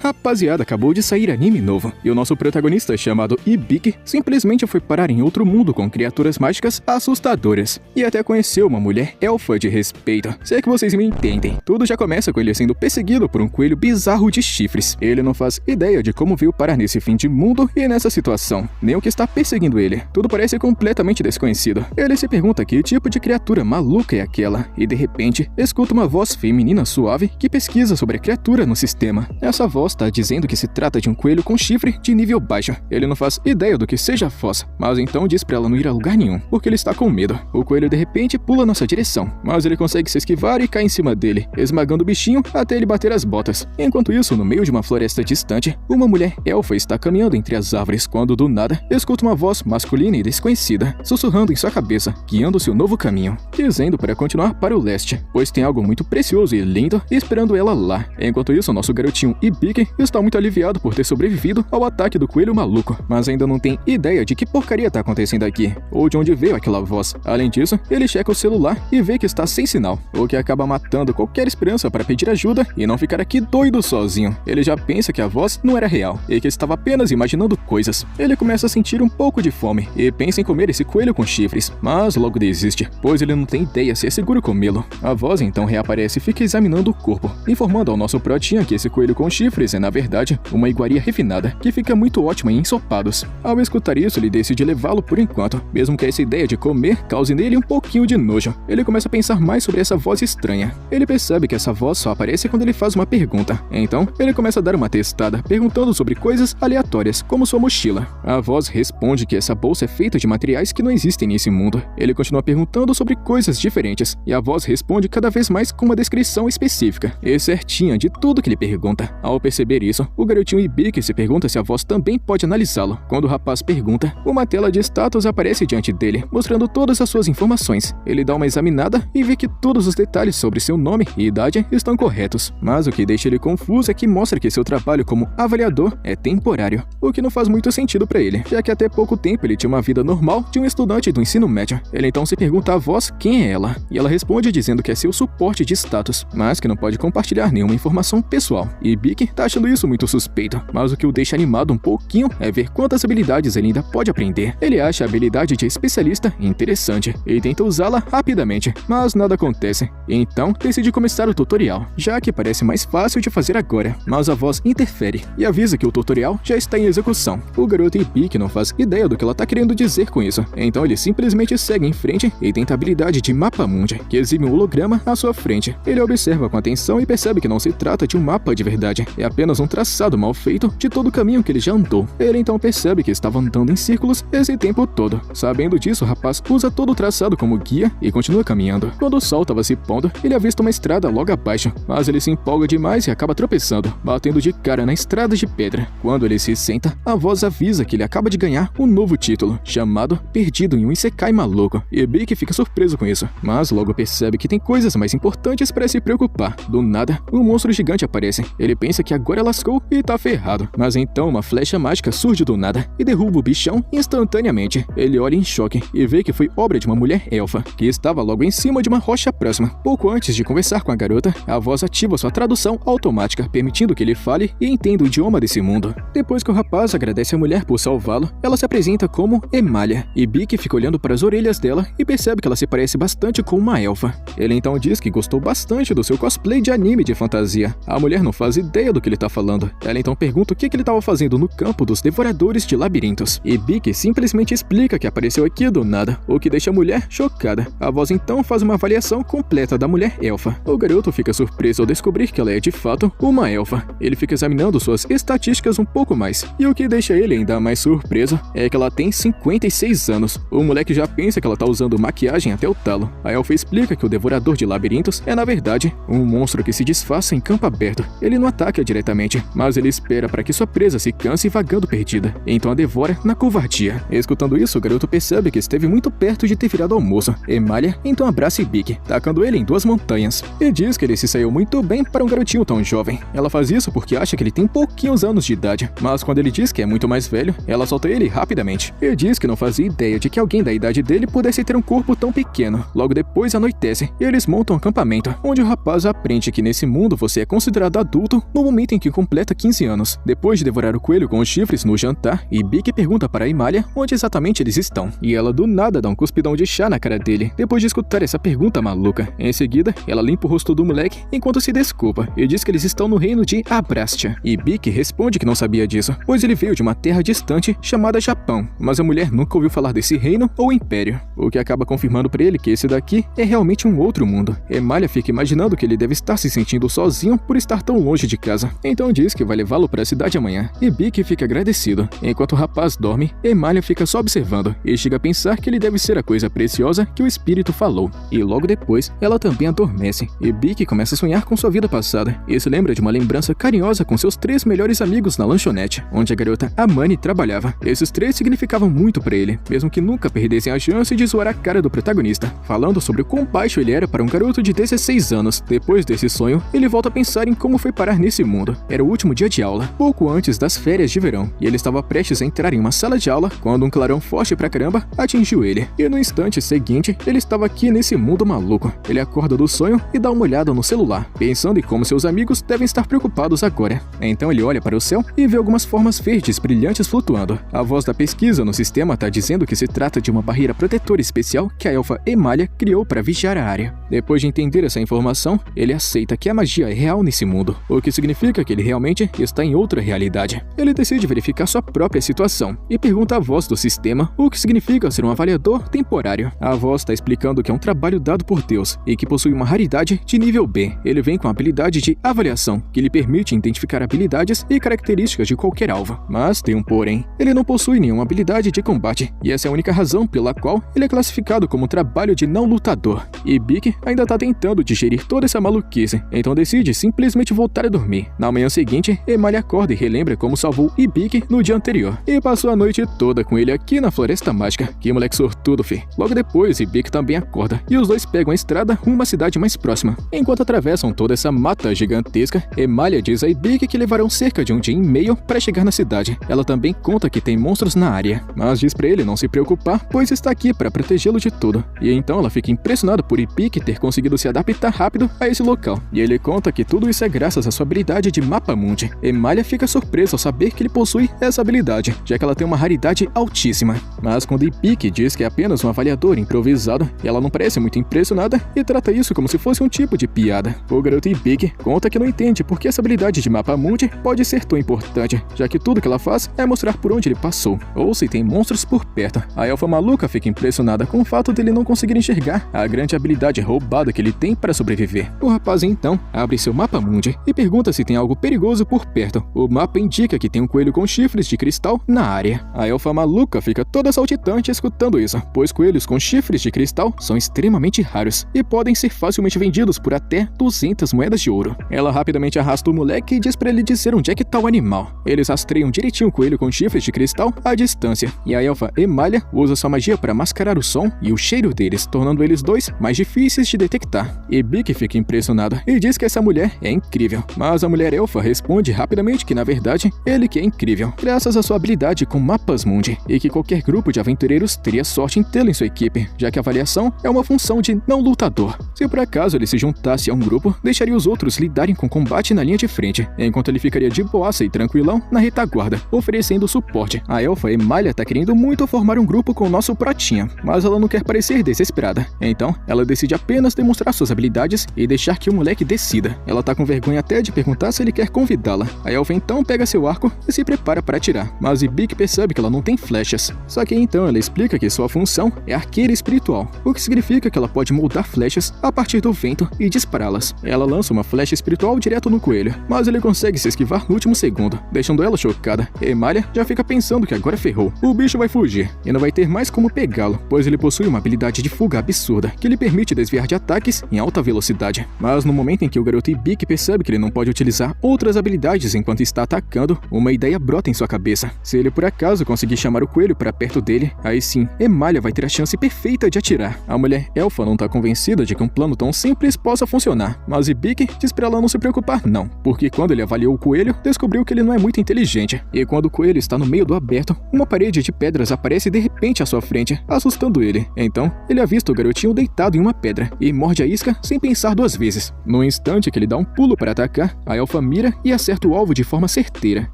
Rapaziada, acabou de sair anime novo, e o nosso protagonista, chamado Ibiki, simplesmente foi parar em outro mundo com criaturas mágicas assustadoras, e até conheceu uma mulher elfa de respeito. Se é que vocês me entendem. Tudo já começa com ele sendo perseguido por um coelho bizarro de chifres. Ele não faz ideia de como veio parar nesse fim de mundo e nessa situação, nem o que está perseguindo ele. Tudo parece completamente desconhecido. Ele se pergunta que tipo de criatura maluca é aquela, e de repente, escuta uma voz feminina suave que pesquisa sobre a criatura no sistema. Essa voz está dizendo que se trata de um coelho com chifre de nível baixo. Ele não faz ideia do que seja a voz, mas então diz pra ela não ir a lugar nenhum, porque ele está com medo. O coelho de repente pula nossa direção, mas ele consegue se esquivar e cai em cima dele, esmagando o bichinho até ele bater as botas. Enquanto isso, no meio de uma floresta distante, uma mulher elfa está caminhando entre as árvores quando, do nada, escuta uma voz masculina e desconhecida, sussurrando em sua cabeça, guiando seu novo caminho, dizendo para continuar para o leste, pois tem algo muito precioso e lindo esperando ela lá. Enquanto isso, nosso garotinho Ibiki está muito aliviado por ter sobrevivido ao ataque do coelho maluco, mas ainda não tem ideia de que porcaria está acontecendo aqui, ou de onde veio aquela voz. Além disso, ele checa o celular e vê que está sem sinal, o que acaba matando qualquer esperança para pedir ajuda e não ficar aqui doido sozinho. Ele já pensa que a voz não era real e que estava apenas imaginando coisas. Ele começa a sentir um pouco de fome e pensa em comer esse coelho com chifres, mas logo desiste, pois ele não tem ideia se é seguro comê-lo. A voz então reaparece e fica examinando o corpo, informando ao nosso protinha que esse coelho com chifres é na verdade uma iguaria refinada, que fica muito ótima em ensopados. Ao escutar isso, ele decide levá-lo por enquanto, mesmo que essa ideia de comer cause nele um pouquinho de nojo. Ele começa a pensar mais sobre essa voz estranha. Ele percebe que essa voz só aparece quando ele faz uma pergunta. Então, ele começa a dar uma testada, perguntando sobre coisas aleatórias, como sua mochila. A voz responde que essa bolsa é feita de materiais que não existem nesse mundo. Ele continua perguntando sobre coisas diferentes, e a voz responde cada vez mais com uma descrição específica e certinha de tudo que ele pergunta. Ao perceber isso, o garotinho Ibiki se pergunta se a voz também pode analisá-lo. Quando o rapaz pergunta, uma tela de status aparece diante dele, mostrando todas as suas informações. Ele dá uma examinada e vê que todos os detalhes sobre seu nome e idade estão corretos. Mas o que deixa ele confuso é que mostra que seu trabalho como avaliador é temporário, o que não faz muito sentido para ele, já que até pouco tempo ele tinha uma vida normal de um estudante do ensino médio. Ele então se pergunta à voz quem é ela, e ela responde dizendo que é seu suporte de status, mas que não pode compartilhar nenhuma informação pessoal. E Ibiki tá achando isso muito suspeito, mas o que o deixa animado um pouquinho é ver quantas habilidades ele ainda pode aprender. Ele acha a habilidade de especialista interessante e tenta usá-la rapidamente, mas nada acontece. Então decide começar o tutorial, já que parece mais fácil de fazer agora, mas a voz interfere e avisa que o tutorial já está em execução. O garoto Ibiki não faz ideia do que ela tá querendo dizer com isso, então ele simplesmente segue em frente e tenta a habilidade de Mapa Mundi, que exibe um holograma à sua frente. Ele observa com atenção e percebe que não se trata de um mapa de verdade, é apenas um traçado mal feito de todo o caminho que ele já andou. Ele então percebe que estava andando em círculos esse tempo todo. Sabendo disso, o rapaz usa todo o traçado como guia e continua caminhando. Quando o sol estava se pondo, ele avista uma estrada logo abaixo, mas ele se empolga demais e acaba tropeçando, batendo de cara na estrada de pedra. Quando ele se senta, a voz avisa que ele acaba de ganhar um novo título, chamado Perdido em um Isekai Maluco. E Ibiki fica surpreso com isso, mas logo percebe que tem coisas mais importantes para se preocupar. Do nada, um monstro gigante aparece. Ele pensa que agora lascou e tá ferrado, mas então uma flecha mágica surge do nada e derruba o bichão instantaneamente. Ele olha em choque e vê que foi obra de uma mulher elfa, que estava logo em cima de uma rocha próxima. Pouco antes de conversar com a garota, a voz ativa sua tradução automática, permitindo que ele fale e entenda o idioma desse mundo. Depois que o rapaz agradece a mulher por salvá-lo, ela se apresenta como Emalia. E Ibiki fica olhando para as orelhas dela e percebe que ela se parece bastante com uma elfa. Ele então diz que gostou bastante do seu cosplay de anime de fantasia. A mulher não faz ideia do que ele tá falando. Ela então pergunta o que ele estava fazendo no campo dos devoradores de labirintos. E Ibiki simplesmente explica que apareceu aqui do nada, o que deixa a mulher chocada. A voz então faz uma avaliação completa da mulher elfa. O garoto fica surpreso ao descobrir que ela é de fato uma elfa. Ele fica examinando suas estatísticas um pouco mais, e o que deixa ele ainda mais surpreso é que ela tem 56 anos. O moleque já pensa que ela tá usando maquiagem até o talo. A elfa explica que o devorador de labirintos é na verdade um monstro que se disfarça em campo aberto. Ele não ataca diretamente, mas ele espera para que sua presa se canse vagando perdida, então a devora na covardia. Escutando isso, o garoto percebe que esteve muito perto de ter virado almoço. Emalia então abraça Ibiki, tacando ele em duas montanhas, e diz que ele se saiu muito bem para um garotinho tão jovem. Ela faz isso porque acha que ele tem pouquinhos anos de idade, mas quando ele diz que é muito mais velho, ela solta ele rapidamente. E diz que não fazia ideia de que alguém da idade dele pudesse ter um corpo tão pequeno. Logo depois anoitece e eles montam um acampamento, onde o rapaz aprende que nesse mundo você é considerado adulto no momento em em que completa 15 anos. Depois de devorar o coelho com os chifres no jantar, Ibiki pergunta para Emalia onde exatamente eles estão. E ela do nada dá um cuspidão de chá na cara dele, depois de escutar essa pergunta maluca. Em seguida, ela limpa o rosto do moleque enquanto se desculpa e diz que eles estão no reino de Abrastia. Ibiki responde que não sabia disso, pois ele veio de uma terra distante chamada Japão, mas a mulher nunca ouviu falar desse reino ou império, o que acaba confirmando para ele que esse daqui é realmente um outro mundo. Emalia fica imaginando que ele deve estar se sentindo sozinho por estar tão longe de casa, então diz que vai levá-lo para a cidade amanhã. Ibiki fica agradecido. Enquanto o rapaz dorme, Emalia fica só observando e chega a pensar que ele deve ser a coisa preciosa que o espírito falou. E logo depois, ela também adormece. Ibiki começa a sonhar com sua vida passada e se lembra de uma lembrança carinhosa com seus 3 melhores amigos na lanchonete, onde a garota Amani trabalhava. Esses 3 significavam muito para ele, mesmo que nunca perdessem a chance de zoar a cara do protagonista, falando sobre o quão baixo ele era para um garoto de 16 anos. Depois desse sonho, ele volta a pensar em como foi parar nesse mundo. Era o último dia de aula, pouco antes das férias de verão, e ele estava prestes a entrar em uma sala de aula quando um clarão forte pra caramba atingiu ele. E no instante seguinte, ele estava aqui nesse mundo maluco. Ele acorda do sonho e dá uma olhada no celular, pensando em como seus amigos devem estar preocupados agora. Então ele olha para o céu e vê algumas formas verdes brilhantes flutuando. A voz da pesquisa no sistema está dizendo que se trata de uma barreira protetora especial que a elfa Emalia criou para vigiar a área. Depois de entender essa informação, ele aceita que a magia é real nesse mundo, o que significa que ele realmente está em outra realidade. Ele decide verificar sua própria situação e pergunta à voz do sistema o que significa ser um avaliador temporário. A voz está explicando que é um trabalho dado por Deus e que possui uma raridade de nível B. Ele vem com a habilidade de avaliação, que lhe permite identificar habilidades e características de qualquer alvo. Mas tem um porém, ele não possui nenhuma habilidade de combate, e essa é a única razão pela qual ele é classificado como um trabalho de não lutador. E Ibiki ainda está tentando digerir toda essa maluquice, então decide simplesmente voltar a dormir. Na manhã seguinte, Emalia acorda e relembra como salvou Ibiki no dia anterior, e passou a noite toda com ele aqui na Floresta Mágica. Que moleque sortudo, fi. Logo depois, Ibiki também acorda, e os dois pegam a estrada rumo à cidade mais próxima. Enquanto atravessam toda essa mata gigantesca, Emalia diz a Ibiki que levarão cerca de um dia e meio para chegar na cidade. Ela também conta que tem monstros na área, mas diz pra ele não se preocupar, pois está aqui para protegê-lo de tudo. E então ela fica impressionada por Ibiki ter conseguido se adaptar rápido a esse local, e ele conta que tudo isso é graças à sua habilidade de Mapa Mundi. Emalia fica surpresa ao saber que ele possui essa habilidade, já que ela tem uma raridade altíssima. Mas quando Ibiki diz que é apenas um avaliador improvisado, ela não parece muito impressionada e trata isso como se fosse um tipo de piada. O garoto Ibiki conta que não entende por que essa habilidade de Mapa Mundi pode ser tão importante, já que tudo que ela faz é mostrar por onde ele passou, ou se tem monstros por perto. A elfa maluca fica impressionada com o fato dele não conseguir enxergar a grande habilidade roubada que ele tem para sobreviver. O rapaz então abre seu Mapa Mundi e pergunta se tem algo perigoso por perto. O mapa indica que tem um coelho com chifres de cristal na área. A elfa maluca fica toda saltitante escutando isso, pois coelhos com chifres de cristal são extremamente raros e podem ser facilmente vendidos por até 200 moedas de ouro. Ela rapidamente arrasta o moleque e diz pra ele dizer onde é que tá o animal. Eles rastreiam direitinho o coelho com chifres de cristal à distância, e a elfa Emalia usa sua magia para mascarar o som e o cheiro deles, tornando eles dois mais difíceis de detectar. Ibiki fica impressionado e diz que essa mulher é incrível, mas a mulher elfa responde rapidamente que na verdade ele que é incrível, graças à sua habilidade com mapas mundi, e que qualquer grupo de aventureiros teria sorte em tê-lo em sua equipe, já que a avaliação é uma função de não lutador. Se por acaso ele se juntasse a um grupo, deixaria os outros lidarem com combate na linha de frente, enquanto ele ficaria de boaça e tranquilão na retaguarda, oferecendo suporte. A elfa Emalia tá querendo muito formar um grupo com o nosso pratinha, mas ela não quer parecer desesperada, então ela decide apenas demonstrar suas habilidades e deixar que o moleque decida. Ela tá com vergonha até de perguntar se ele quer convidá-la. A elfa então pega seu arco e se prepara para atirar, mas Ibiki percebe que ela não tem flechas. Só que então ela explica que sua função é arqueira espiritual, o que significa que ela pode moldar flechas a partir do vento e dispará-las. Ela lança uma flecha espiritual direto no coelho, mas ele consegue se esquivar no último segundo, deixando ela chocada. Emalia já fica pensando que agora ferrou. O bicho vai fugir e não vai ter mais como pegá-lo, pois ele possui uma habilidade de fuga absurda que lhe permite desviar de ataques em alta velocidade. Mas no momento em que o garoto Ibiki percebe que ele não pode utilizar outras habilidades enquanto está atacando, uma ideia brota em sua cabeça. Se ele por acaso conseguir chamar o coelho para perto dele, aí sim, Emalia vai ter a chance perfeita de atirar. A mulher elfa não está convencida de que um plano tão simples possa funcionar, mas Ibiki diz pra ela não se preocupar não, porque quando ele avaliou o coelho, descobriu que ele não é muito inteligente. E quando o coelho está no meio do aberto, uma parede de pedras aparece de repente à sua frente, assustando ele. Então, ele avista o garotinho deitado em uma pedra e morde a isca sem pensar duas vezes. No instante que ele dá um pulo para atacar, a elfa Elfa mira e acerta o alvo de forma certeira.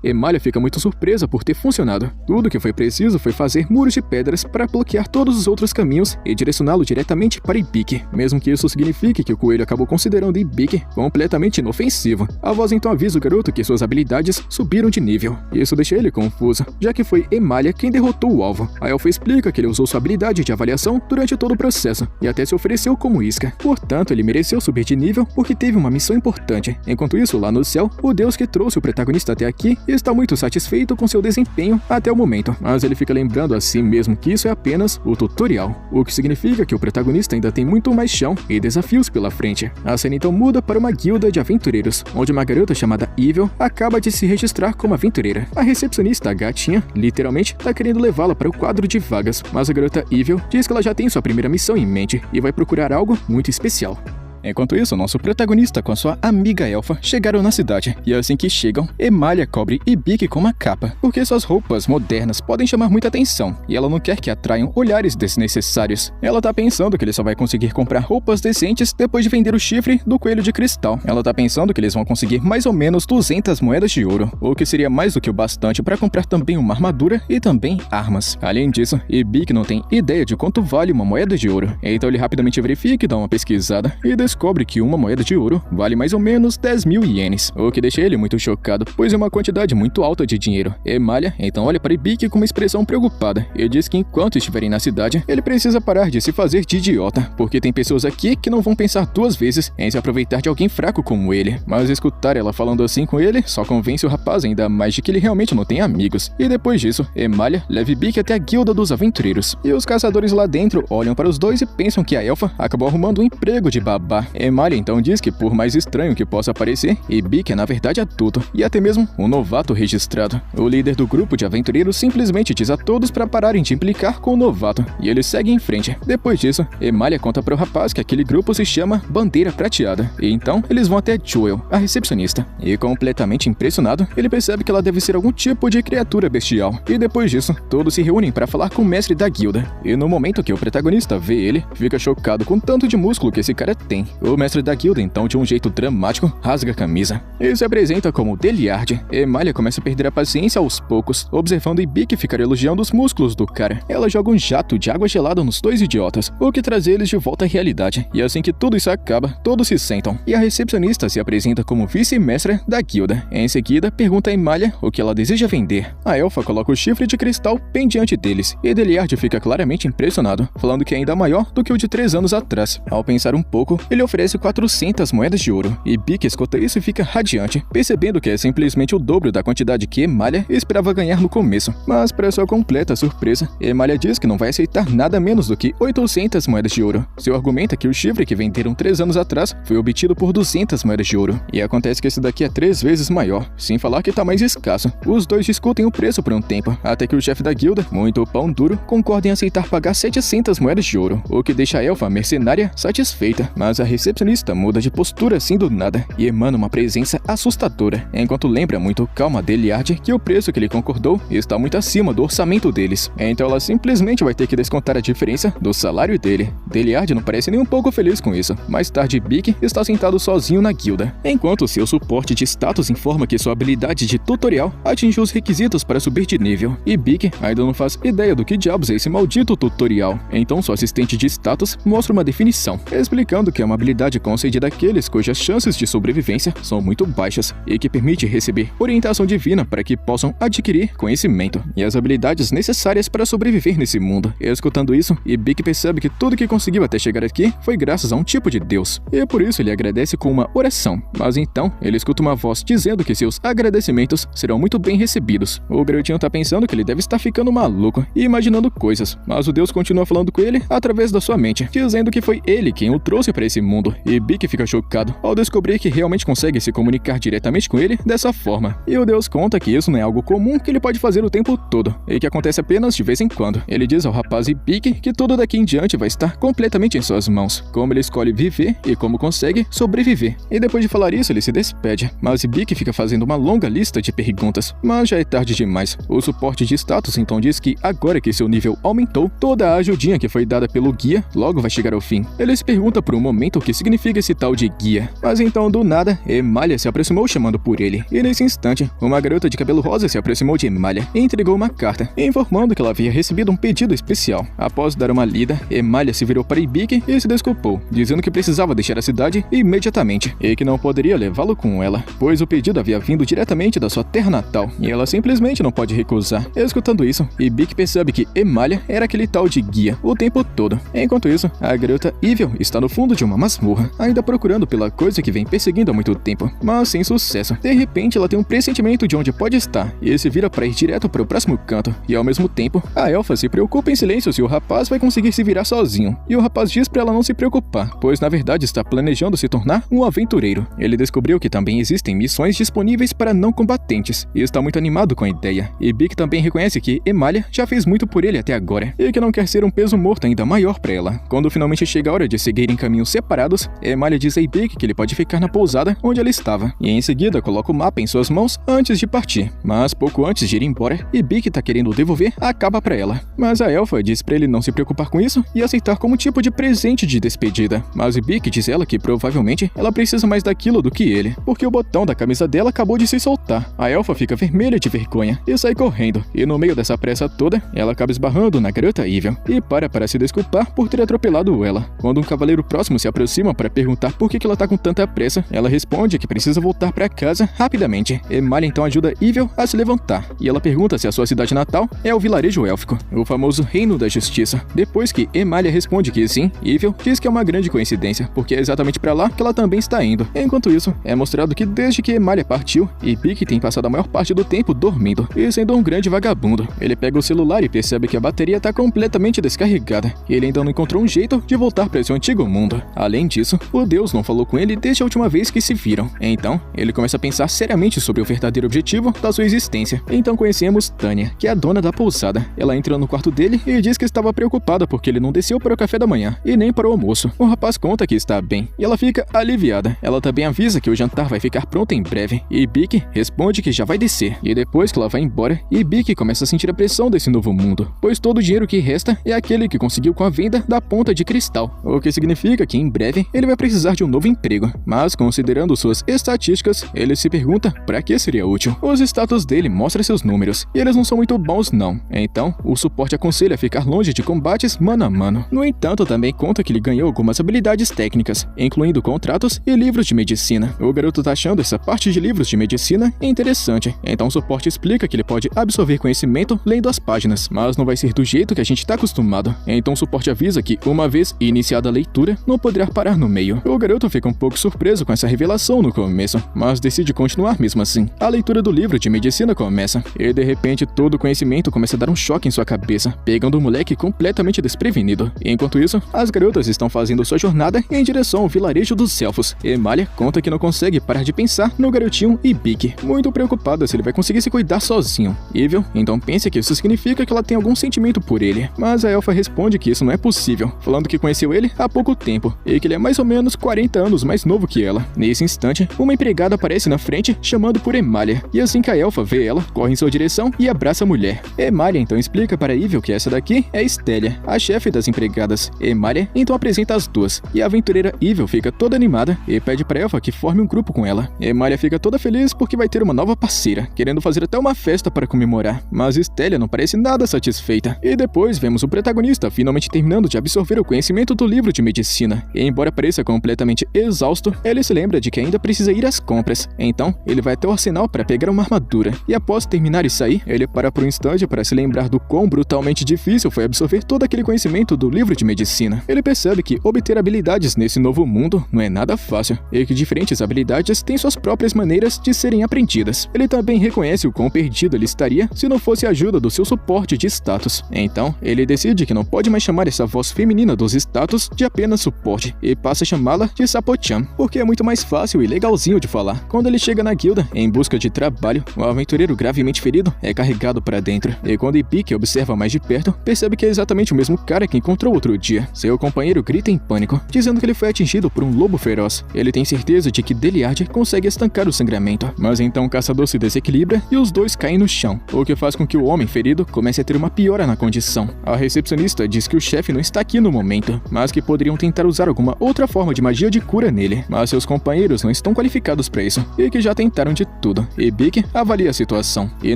Emalha fica muito surpresa por ter funcionado. Tudo que foi preciso foi fazer muros de pedras para bloquear todos os outros caminhos e direcioná-lo diretamente para Ibik, mesmo que isso signifique que o coelho acabou considerando Ibik completamente inofensivo. A voz então avisa o garoto que suas habilidades subiram de nível. Isso deixa ele confuso, já que foi Emalha quem derrotou o alvo. A elfa explica que ele usou sua habilidade de avaliação durante todo o processo e até se ofereceu como isca. Portanto, ele mereceu subir de nível porque teve uma missão importante. Enquanto isso, lá no céu, o deus que trouxe o protagonista até aqui está muito satisfeito com seu desempenho até o momento, mas ele fica lembrando a si mesmo que isso é apenas o tutorial, o que significa que o protagonista ainda tem muito mais chão e desafios pela frente. A cena então muda para uma guilda de aventureiros, onde uma garota chamada Evil acaba de se registrar como aventureira. A recepcionista, a gatinha, literalmente está querendo levá-la para o quadro de vagas, mas a garota Evil diz que ela já tem sua primeira missão em mente e vai procurar algo muito especial. Enquanto isso, nosso protagonista com sua amiga elfa chegaram na cidade, e assim que chegam, Emalha cobre Ibik com uma capa, porque suas roupas modernas podem chamar muita atenção, e ela não quer que atraiam olhares desnecessários. Ela tá pensando que ele só vai conseguir comprar roupas decentes depois de vender o chifre do coelho de cristal. Ela tá pensando que eles vão conseguir mais ou menos 200 moedas de ouro, o que seria mais do que o bastante para comprar também uma armadura e também armas. Além disso, Ibik não tem ideia de quanto vale uma moeda de ouro, então ele rapidamente verifica e dá uma pesquisada, e descobre que uma moeda de ouro vale mais ou menos 10.000 ienes, o que deixa ele muito chocado, pois é uma quantidade muito alta de dinheiro. Emalha então olha para Ibik com uma expressão preocupada e diz que enquanto estiverem na cidade, ele precisa parar de se fazer de idiota, porque tem pessoas aqui que não vão pensar duas vezes em se aproveitar de alguém fraco como ele. Mas escutar ela falando assim com ele só convence o rapaz ainda mais de que ele realmente não tem amigos. E depois disso, Emalha leva Ibik até a guilda dos aventureiros, e os caçadores lá dentro olham para os dois e pensam que a elfa acabou arrumando um emprego de babá. Emalha então diz que, por mais estranho que possa parecer, Ibik é na verdade adulto e até mesmo um novato registrado. O líder do grupo de aventureiros simplesmente diz a todos para pararem de implicar com o novato, e ele segue em frente. Depois disso, Emalha conta para o rapaz que aquele grupo se chama Bandeira Prateada, e então eles vão até Jewel, a recepcionista. E completamente impressionado, ele percebe que ela deve ser algum tipo de criatura bestial. E depois disso, todos se reúnem para falar com o mestre da guilda. E no momento que o protagonista vê ele, fica chocado com o tanto de músculo que esse cara tem. O mestre da guilda, então, de um jeito dramático, rasga a camisa e se apresenta como Deliard. Emalha começa a perder a paciência aos poucos, observando Ibik ficar elogiando os músculos do cara. Ela joga um jato de água gelada nos dois idiotas, o que traz eles de volta à realidade. E assim que tudo isso acaba, todos se sentam, e a recepcionista se apresenta como vice-mestra da guilda. Em seguida, pergunta a Emalha o que ela deseja vender. A elfa coloca o chifre de cristal bem diante deles, e Deliard fica claramente impressionado, falando que é ainda maior do que o de 3 anos atrás. Ao pensar um pouco, ele oferece 400 moedas de ouro, e Ibik escuta isso e fica radiante, percebendo que é simplesmente o dobro da quantidade que Emalha esperava ganhar no começo. Mas, para sua completa surpresa, Emalha diz que não vai aceitar nada menos do que 800 moedas de ouro. Seu argumento é que o chifre que venderam 3 anos atrás foi obtido por 200 moedas de ouro, e acontece que esse daqui é 3 vezes maior, sem falar que tá mais escasso. Os dois discutem o preço por um tempo, até que o chefe da guilda, muito pão duro, concorda em aceitar pagar 700 moedas de ouro, o que deixa a elfa mercenária satisfeita. Mas a recepcionista muda de postura assim do nada e emana uma presença assustadora, enquanto lembra muito calma a Deliard que o preço que ele concordou está muito acima do orçamento deles. Então ela simplesmente vai ter que descontar a diferença do salário dele. Deliard não parece nem um pouco feliz com isso. Mais tarde, Ibik está sentado sozinho na guilda, enquanto seu suporte de status informa que sua habilidade de tutorial atingiu os requisitos para subir de nível. Ibik ainda não faz ideia do que diabos é esse maldito tutorial. Então sua assistente de status mostra uma definição, explicando que é uma habilidade concedida àqueles cujas chances de sobrevivência são muito baixas e que permite receber orientação divina para que possam adquirir conhecimento e as habilidades necessárias para sobreviver nesse mundo. Escutando isso, Ibik percebe que tudo que conseguiu até chegar aqui foi graças a um tipo de Deus, e por isso ele agradece com uma oração. Mas então, ele escuta uma voz dizendo que seus agradecimentos serão muito bem recebidos. O garotinho tá pensando que ele deve estar ficando maluco e imaginando coisas, mas o Deus continua falando com ele através da sua mente, dizendo que foi ele quem o trouxe para esse mundo. E Ibik fica chocado ao descobrir que realmente consegue se comunicar diretamente com ele dessa forma. E o Deus conta que isso não é algo comum que ele pode fazer o tempo todo, e que acontece apenas de vez em quando. Ele diz ao rapaz Ibik que tudo daqui em diante vai estar completamente em suas mãos, como ele escolhe viver e como consegue sobreviver. E depois de falar isso, ele se despede, mas Ibik fica fazendo uma longa lista de perguntas, mas já é tarde demais. O suporte de status então diz que agora que seu nível aumentou, toda a ajudinha que foi dada pelo guia logo vai chegar ao fim. Ele se pergunta por um momento momento o que significa esse tal de guia. Mas então, do nada, Emalia se aproximou chamando por ele. E nesse instante, uma garota de cabelo rosa se aproximou de Emalia e entregou uma carta, informando que ela havia recebido um pedido especial. Após dar uma lida, Emalia se virou para Ibiki e se desculpou, dizendo que precisava deixar a cidade imediatamente e que não poderia levá-lo com ela, pois o pedido havia vindo diretamente da sua terra natal e ela simplesmente não pode recusar. Escutando isso, Ibiki percebe que Emalia era aquele tal de guia o tempo todo. Enquanto isso, a garota Evil está no fundo de uma masmorra, ainda procurando pela coisa que vem perseguindo há muito tempo, mas sem sucesso. De repente, ela tem um pressentimento de onde pode estar e se vira para ir direto para o próximo canto. E ao mesmo tempo, a elfa se preocupa em silêncio se o rapaz vai conseguir se virar sozinho. E o rapaz diz para ela não se preocupar, pois na verdade está planejando se tornar um aventureiro. Ele descobriu que também existem missões disponíveis para não combatentes e está muito animado com a ideia. E Bic também reconhece que Emalia já fez muito por ele até agora e que não quer ser um peso morto ainda maior para ela. Quando finalmente chega a hora de seguirem caminhos separados, Emalia diz a Bic que ele pode ficar na pousada onde ela estava e em seguida coloca o mapa em suas mãos antes de partir. Mas pouco antes de ir embora, Bic tá querendo devolver a capa para ela. Mas a elfa diz para ele não se preocupar com isso e aceitar como tipo de presente de despedida. Mas Bic diz ela que provavelmente ela precisa mais daquilo do que ele, porque o botão da camisa dela acabou de se soltar. A elfa fica vermelha de vergonha e sai correndo, e no meio dessa pressa toda, ela acaba esbarrando na garota Evil e para se desculpar por ter atropelado ela. Quando um cavaleiro próximo se aproxima para perguntar por que ela tá com tanta pressa, ela responde que precisa voltar para casa rapidamente. Emalia então ajuda Evil a se levantar, e ela pergunta se a sua cidade natal é o vilarejo élfico, o famoso Reino da Justiça. Depois que Emalia responde que sim, Evil diz que é uma grande coincidência, porque é exatamente para lá que ela também está indo. Enquanto isso, é mostrado que desde que Emalia partiu, Ibiki tem passado a maior parte do tempo dormindo e sendo um grande vagabundo. Ele pega o celular e percebe que a bateria está completamente descarregada, e ele ainda não encontrou um jeito de voltar para seu antigo mundo. Além disso, o Deus não falou com ele desde a última vez que se viram. Então, ele começa a pensar seriamente sobre o verdadeiro objetivo da sua existência. Então conhecemos Tânia, que é a dona da pousada. Ela entra no quarto dele e diz que estava preocupada porque ele não desceu para o café da manhã e nem para o almoço. O rapaz conta que está bem e ela fica aliviada. Ela também avisa que o jantar vai ficar pronto em breve e Bic responde que já vai descer. E depois que ela vai embora, Bic começa a sentir a pressão desse novo mundo, pois todo o dinheiro que resta é aquele que conseguiu com a venda da ponta de cristal, o que significa que em breve ele vai precisar de um novo emprego. Mas considerando suas estatísticas, ele se pergunta para que seria útil. Os status dele mostram seus números e eles não são muito bons não. Então, o suporte aconselha ficar longe de combates mano a mano. No entanto, também conta que ele ganhou algumas habilidades técnicas, incluindo contratos e livros de medicina. O garoto tá achando essa parte de livros de medicina interessante, então o suporte explica que ele pode absorver conhecimento lendo as páginas, mas não vai ser do jeito que a gente tá acostumado. Então o suporte avisa que, uma vez iniciada a leitura, não poderá parar no meio. O garoto fica um pouco surpreso com essa revelação no começo, mas decide continuar mesmo assim. A leitura do livro de medicina começa, e de repente todo o conhecimento começa a dar um choque em sua cabeça, pegando o moleque completamente desprevenido. Enquanto isso, as garotas estão fazendo sua jornada em direção ao vilarejo dos elfos. Emalia conta que não consegue parar de pensar no garotinho Ibiki, muito preocupada se ele vai conseguir se cuidar sozinho. Evil então pensa que isso significa que ela tem algum sentimento por ele, mas a elfa responde que isso não é possível, falando que conheceu ele há pouco tempo e que ele é mais ou menos 40 anos mais novo que ela. Nesse instante, uma empregada aparece na frente chamando por Emalia, e assim que a elfa vê ela, corre em sua direção e abraça a mulher. Emalia então explica para Evil que essa daqui é Estélia, a chefe das empregadas. Emalia então apresenta as duas, e a aventureira Evil fica toda animada e pede para a elfa que forme um grupo com ela. Emalia fica toda feliz porque vai ter uma nova parceira, querendo fazer até uma festa para comemorar, mas Estélia não parece nada satisfeita. E depois vemos o protagonista finalmente terminando de absorver o conhecimento do livro de medicina, e embora pareça completamente exausto, ele se lembra de que ainda precisa ir às compras. Então, ele vai até o arsenal para pegar uma armadura, e após terminar e sair, ele para por um instante para se lembrar do quão brutalmente difícil foi absorver todo aquele conhecimento do livro de medicina. Ele percebe que obter habilidades nesse novo mundo não é nada fácil, e que diferentes habilidades têm suas próprias maneiras de serem aprendidas. Ele também reconhece o quão perdido ele estaria se não fosse a ajuda do seu suporte de status. Então, ele decide que não pode mais chamar essa voz feminina dos status de apenas suporte, e passa a chamá-la de Sapo-chan, porque é muito mais fácil e legalzinho de falar. Quando ele chega na guilda, em busca de trabalho, o aventureiro gravemente ferido é carregado para dentro, e quando Ibiki observa mais de perto, percebe que é exatamente o mesmo cara que encontrou outro dia. Seu companheiro grita em pânico, dizendo que ele foi atingido por um lobo feroz. Ele tem certeza de que Deliard consegue estancar o sangramento, mas então o caçador se desequilibra e os dois caem no chão, o que faz com que o homem ferido comece a ter uma piora na condição. A recepcionista diz que o chefe não está aqui no momento, mas que poderiam tentar usar alguma alguma outra forma de magia de cura nele, mas seus companheiros não estão qualificados para isso e que já tentaram de tudo. Ibiki avalia a situação e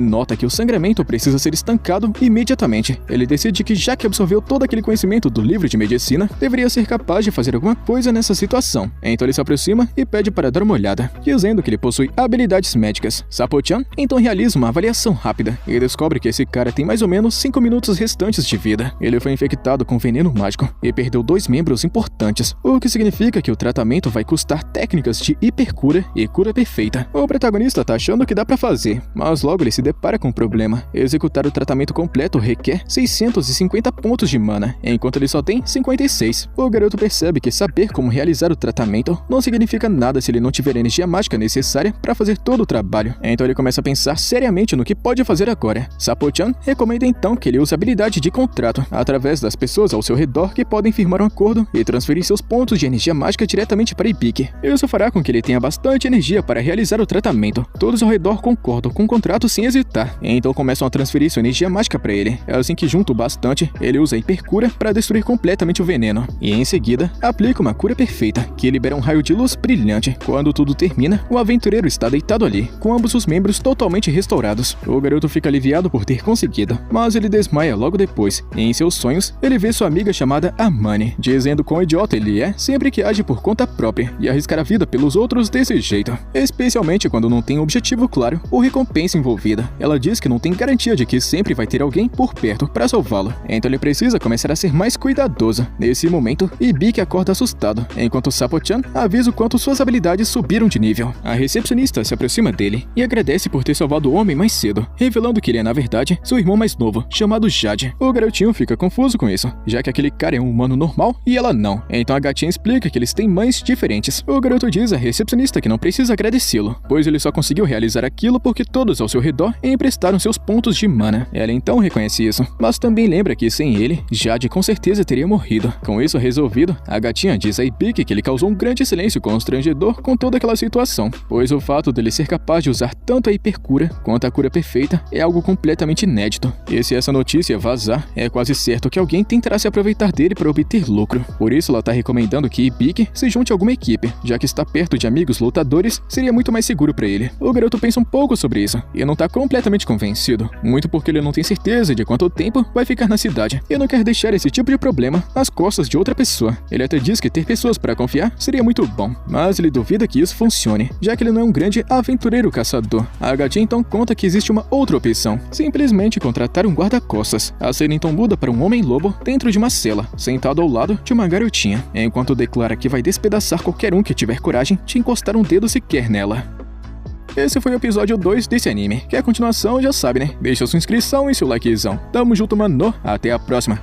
nota que o sangramento precisa ser estancado imediatamente. Ele decide que, já que absorveu todo aquele conhecimento do livro de medicina, deveria ser capaz de fazer alguma coisa nessa situação. Então ele se aproxima e pede para dar uma olhada, dizendo que ele possui habilidades médicas. Sapo-chan então realiza uma avaliação rápida e descobre que esse cara tem mais ou menos 5 minutos restantes de vida. Ele foi infectado com veneno mágico e perdeu 2 membros importantes, o que significa que o tratamento vai custar técnicas de hipercura e cura perfeita. O protagonista tá achando que dá pra fazer, mas logo ele se depara com um problema. Executar o tratamento completo requer 650 pontos de mana, enquanto ele só tem 56. O garoto percebe que saber como realizar o tratamento não significa nada se ele não tiver a energia mágica necessária para fazer todo o trabalho. Então ele começa a pensar seriamente no que pode fazer agora. Sapo-chan recomenda então que ele use a habilidade de contrato, através das pessoas ao seu redor que podem firmar um acordo e transferir seus pontos de energia mágica diretamente para Ibiki. Isso fará com que ele tenha bastante energia para realizar o tratamento. Todos ao redor concordam com o contrato sem hesitar, então começam a transferir sua energia mágica para ele. É assim que, junto bastante, ele usa a hipercura para destruir completamente o veneno, e em seguida aplica uma cura perfeita, que libera um raio de luz brilhante. Quando tudo termina, o aventureiro está deitado ali, com ambos os membros totalmente restaurados. O garoto fica aliviado por ter conseguido, mas ele desmaia logo depois, e em seus sonhos, ele vê sua amiga chamada Amane, dizendo quão idiota ele é sempre que age por conta própria e arriscar a vida pelos outros desse jeito, especialmente quando não tem um objetivo claro ou recompensa envolvida. Ela diz que não tem garantia de que sempre vai ter alguém por perto para salvá-lo, então ele precisa começar a ser mais cuidadoso. Nesse momento, Ibiki acorda assustado, enquanto Sapo-chan avisa o quanto suas habilidades subiram de nível. A recepcionista se aproxima dele e agradece por ter salvado o homem mais cedo, revelando que ele é, na verdade, seu irmão mais novo, chamado Jade. O garotinho fica confuso com isso, já que aquele cara é um humano normal e ela não. Então a gatinha explica que eles têm mães diferentes. O garoto diz à recepcionista que não precisa agradecê-lo, pois ele só conseguiu realizar aquilo porque todos ao seu redor emprestaram seus pontos de mana. Ela então reconhece isso, mas também lembra que sem ele, Jade com certeza teria morrido. Com isso resolvido, a gatinha diz a Ibiki que ele causou um grande silêncio constrangedor com toda aquela situação, pois o fato dele ser capaz de usar tanto a hipercura quanto a cura perfeita é algo completamente inédito. E se essa notícia vazar, é quase certo que alguém tentará se aproveitar dele para obter lucro. Por isso ela tá recomendando que Ibiki se junte a alguma equipe, já que estar perto de amigos lutadores seria muito mais seguro para ele. O garoto pensa um pouco sobre isso e não tá completamente convencido, muito porque ele não tem certeza de quanto tempo vai ficar na cidade e não quer deixar esse tipo de problema nas costas de outra pessoa. Ele até diz que ter pessoas para confiar seria muito bom, mas ele duvida que isso funcione, já que ele não é um grande aventureiro caçador. A gatinha então conta que existe uma outra opção, simplesmente contratar um guarda-costas. A cena então muda para um homem-lobo dentro de uma cela, sentado ao lado de uma garotinha, enquanto declara que vai despedaçar qualquer um que tiver coragem de encostar um dedo sequer nela. Esse foi o episódio 2 desse anime. Quer a continuação, já sabe, né? Deixa sua inscrição e seu likezão. Tamo junto, mano. Até a próxima.